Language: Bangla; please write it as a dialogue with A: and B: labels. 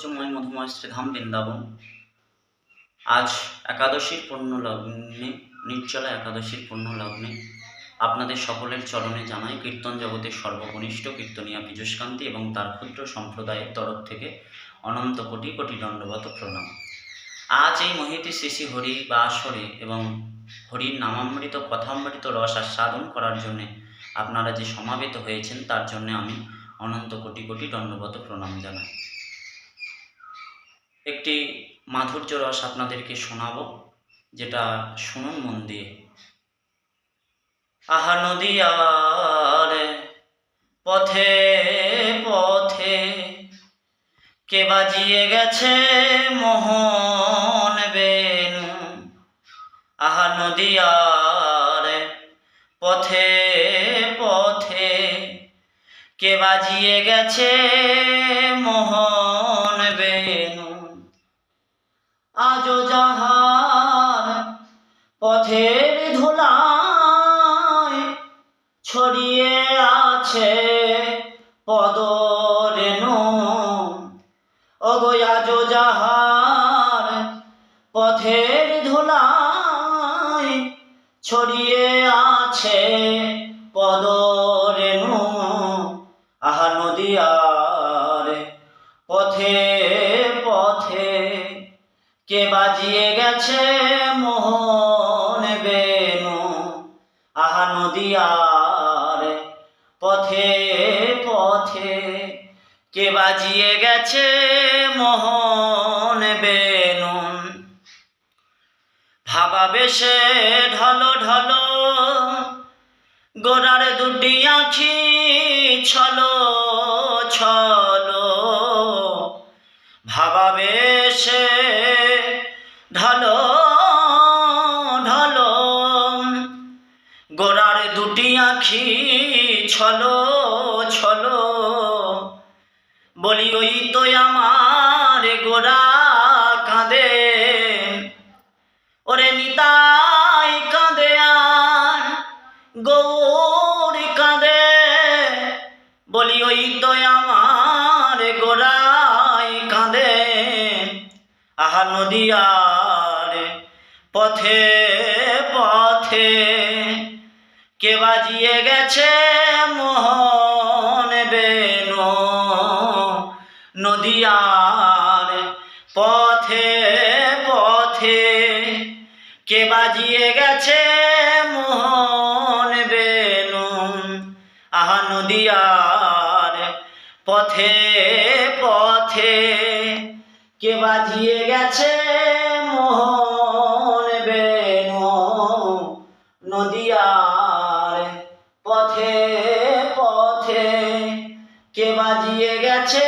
A: ঐশ্বর্যময় মধুময় শ্রীধাম বৃন্দাবন। আজ একাদশীর পূর্ণ লগ্নে, নির্জলা একাদশীর পূর্ণ লগ্নে আপনাদের সকলের চরণে জানাই কীর্তন জগতের সর্বকনিষ্ঠ কীর্তনিয়া পীযূষকান্তি এবং তার ক্ষুদ্র সম্প্রদায়ের তরফ থেকে অনন্ত কোটি কোটি দণ্ডবত প্রণাম। আজ এই মহিতি শ্রী হরি বা আসরে এবং হরির নামামৃত কথামৃত রস আস্বাদন করার জন্যে আপনারা যে সমাবেত হয়েছেন তার জন্য আমি অনন্ত কোটি কোটি দণ্ডবত প্রণাম জানাই। একটি মাধুর্য রস আপনাদেরকে শোনাবো, যেটা শুনুন মন দিয়ে। আহা নদীয়ার পথে পথে কে বাজিয়ে গেছে মোহন বেনু। আহা নদীয়ার পথে পথে কে বাজিয়ে গেছে মোহন বেনু। আজো যাহার পথের ধুলায় ছড়িয়ে আছে পদরেণু। ওগো আজো যাহার পথের ধুলায় ছড়িয়ে আছে পদরেণু। আহা নদীয়ার পথে পথে কে বাজিয়ে গেছে মোহন বেনু। আহা নদীয়ার পথে পথে কে বাজিয়ে গেছে মোহন বেনু। ভাবাবেশে ঢলো ঢলো গোরার দুটি আঁখি ছলো ছলো। ভাবাবেশে ঢলো ঢলো গোরার দুটি আঁখি ছলো ছলো। বলি ওই তো আমার গোরা কাঁদে, ওরে নিতাই কাঁদে আর গৌর কাঁদে। বলি ওই তো আমার গোরাই কাঁদে। আহা নদীয়ার পথে পথে কে বাজিয়ে গেছে মোহন বেনু। নদীয়ার পথে পথে কে বাজিয়ে গেছে মোহন বেনু। আহা নদীয়ার পথে পথে কে বাজিয়ে গেছে মোহন বেনু। নদীয়ার পথে পথে কে বাজিয়ে গেছে